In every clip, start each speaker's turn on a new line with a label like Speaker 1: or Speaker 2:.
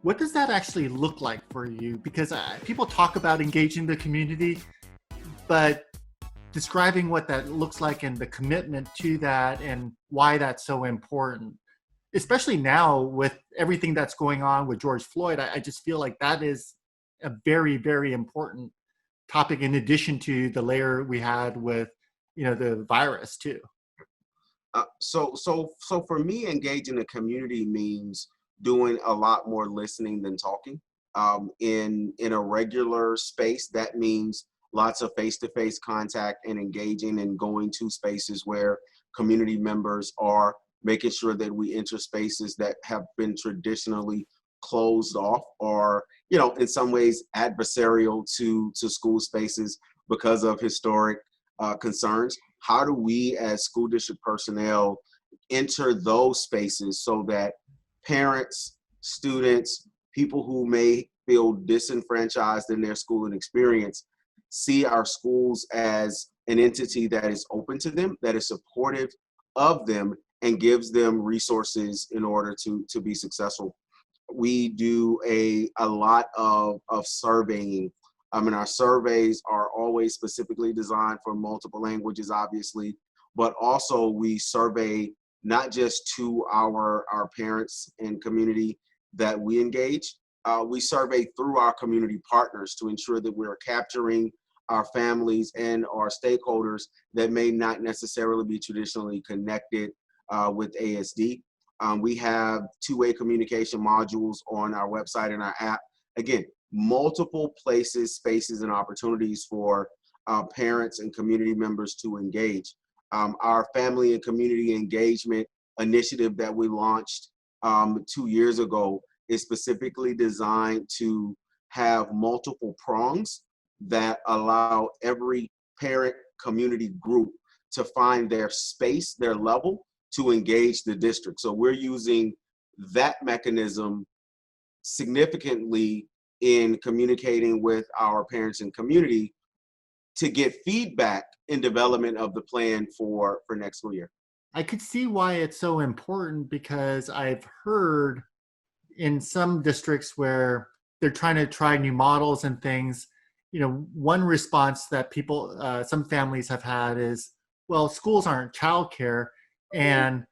Speaker 1: What does that actually look like for you? Because people talk about engaging the community, but describing what that looks like and the commitment to that and why that's so important, especially now with everything that's going on with George Floyd, I just feel like that is a very, very important topic in addition to the layer we had with, the virus too.
Speaker 2: So for me, engaging the community means doing a lot more listening than talking. In a regular space, that means lots of face-to-face contact and engaging and going to spaces where community members are, making sure that we enter spaces that have been traditionally closed off or, in some ways adversarial to school spaces because of historic concerns. How do we as school district personnel enter those spaces so that parents, students, people who may feel disenfranchised in their schooling experience see our schools as an entity that is open to them, that is supportive of them, and gives them resources in order to be successful. We do a lot of surveying. Our surveys are always specifically designed for multiple languages, obviously, but also we survey not just to our parents and community that we engage. We survey through our community partners to ensure that we're capturing our families and our stakeholders that may not necessarily be traditionally connected with ASD. We have two-way communication modules on our website and our app. Again, multiple places, spaces, and opportunities for parents and community members to engage. Our family and community engagement initiative that we launched 2 years ago is specifically designed to have multiple prongs that allow every parent community group to find their space, their level to engage the district. So we're using that mechanism significantly in communicating with our parents and community to get feedback in development of the plan for next school year.
Speaker 1: I could see why it's so important because I've heard in some districts where they're trying to try new models and things, one response that some families have had is, well, schools aren't childcare. And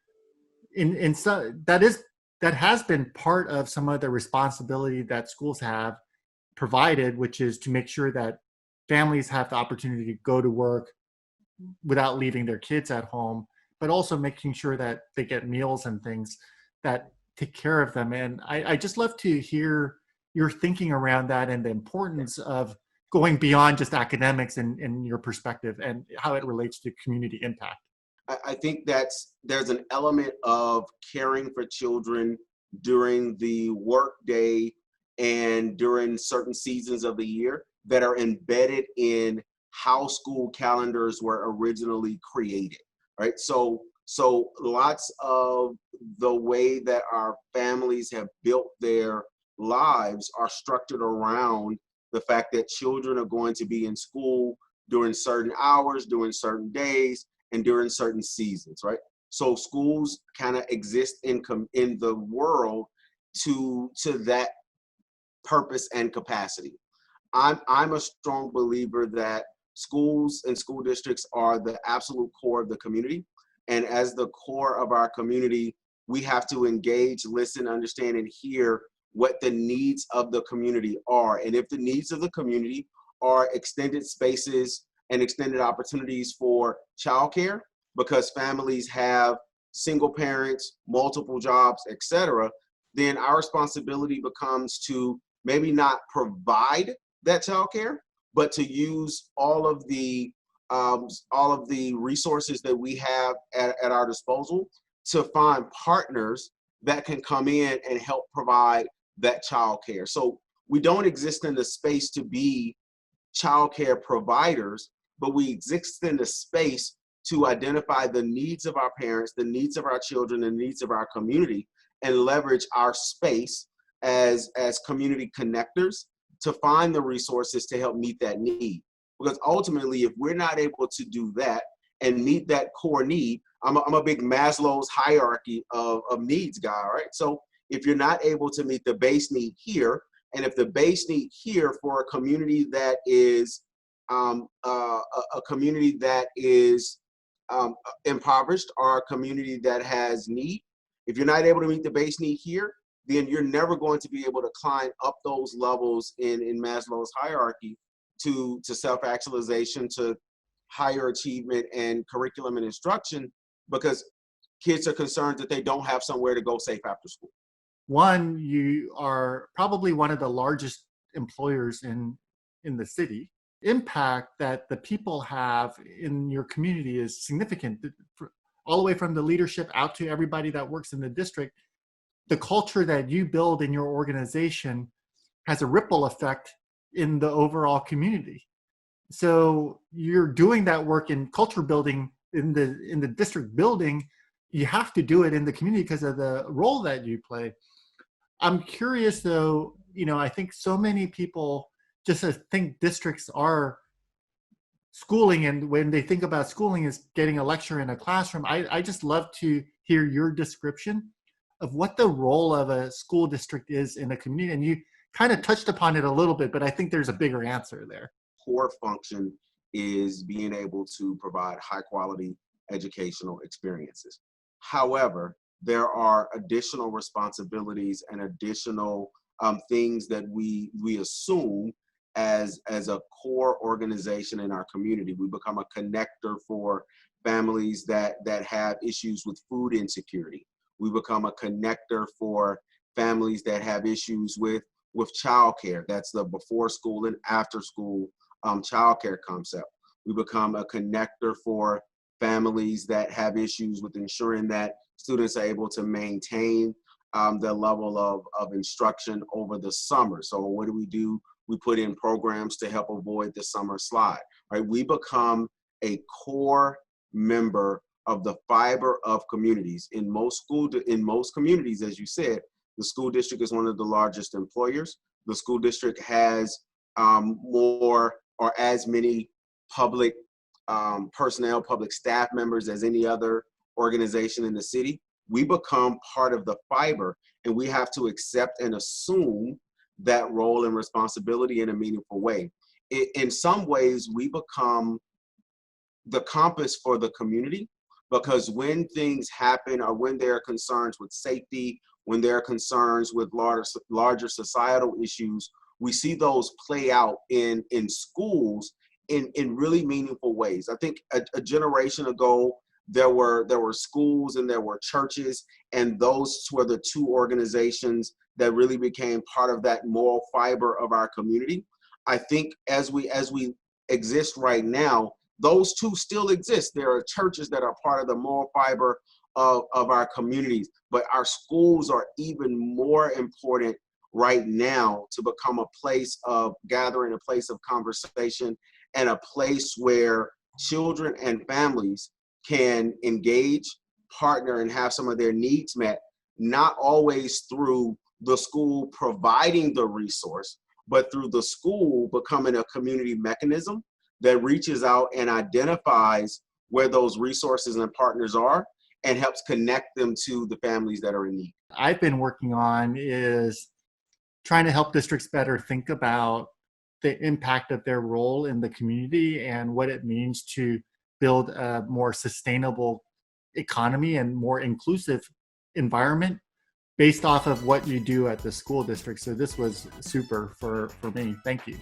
Speaker 1: in some, that has been part of some of the responsibility that schools have provided, which is to make sure that families have the opportunity to go to work without leaving their kids at home, but also making sure that they get meals and things that take care of them. And I just love to hear your thinking around that and the importance of going beyond just academics and your perspective and how it relates to community impact.
Speaker 2: I think there's an element of caring for children during the workday and during certain seasons of the year that are embedded in how school calendars were originally created, right? So lots of the way that our families have built their lives are structured around the fact that children are going to be in school during certain hours, during certain days, and during certain seasons, right? So schools kind of exist in the world to that purpose and capacity. I'm a strong believer that schools and school districts are the absolute core of the community. And as the core of our community, we have to engage, listen, understand, and hear what the needs of the community are. And if the needs of the community are extended spaces and extended opportunities for childcare, because families have single parents, multiple jobs, etc., then our responsibility becomes to maybe not provide that childcare, but to use all of the resources that we have at our disposal to find partners that can come in and help provide that childcare. So we don't exist in the space to be childcare providers, but we exist in the space to identify the needs of our parents, the needs of our children, the needs of our community, and leverage our space as community connectors to find the resources to help meet that need. Because ultimately, if we're not able to do that and meet that core need, I'm a big Maslow's hierarchy of needs guy, right? So If you're not able to meet the base need here, and if the base need here for a community that is a community that is impoverished or a community that has need, if you're not able to meet the base need here, then you're never going to be able to climb up those levels in Maslow's hierarchy to self-actualization, to higher achievement and curriculum and instruction, because kids are concerned that they don't have somewhere to go safe after school.
Speaker 1: One, you are probably one of the largest employers in the city. Impact that the people have in your community is significant, all the way from the leadership out to everybody that works in the district. The culture that you build in your organization has a ripple effect in the overall community. So you're doing that work in culture building in the district building. You have to do it in the community because of the role that you play. I'm curious though, I think so many people just think districts are schooling, and when they think about schooling is getting a lecture in a classroom. I just love to hear your description of what the role of a school district is in a community. And you kind of touched upon it a little bit, but I think there's a bigger answer there.
Speaker 2: Core function is being able to provide high quality educational experiences. However, there are additional responsibilities and additional things that we assume as a core organization in our community. We become a connector for families that have issues with food insecurity. We become a connector for families that have issues with childcare. That's the before school and after school childcare concept. We become a connector for families that have issues with ensuring that students are able to maintain their level of instruction over the summer. So what do? We put in programs to help avoid the summer slide, right? We become a core member of the fiber of communities. In most communities, as you said, the school district is one of the largest employers. The school district has more or as many public personnel, public staff members as any other organization in the city. We become part of the fiber, and we have to accept and assume that role and responsibility in a meaningful way. In some ways, we become the compass for the community, because when things happen or when there are concerns with safety, when there are concerns with larger societal issues, we see those play out in schools in really meaningful ways. I think a generation ago, there were schools and there were churches, and those were the two organizations that really became part of that moral fiber of our community. I think as we exist right now, those two still exist. There are churches that are part of the moral fiber of our communities, but our schools are even more important right now to become a place of gathering, a place of conversation, and a place where children and families can engage, partner, and have some of their needs met, not always through the school providing the resource, but through the school becoming a community mechanism that reaches out and identifies where those resources and partners are and helps connect them to the families that are in need.
Speaker 1: I've been working on is trying to help districts better think about the impact of their role in the community and what it means to build a more sustainable economy and more inclusive environment based off of what you do at the school district. So this was super for me. Thank you.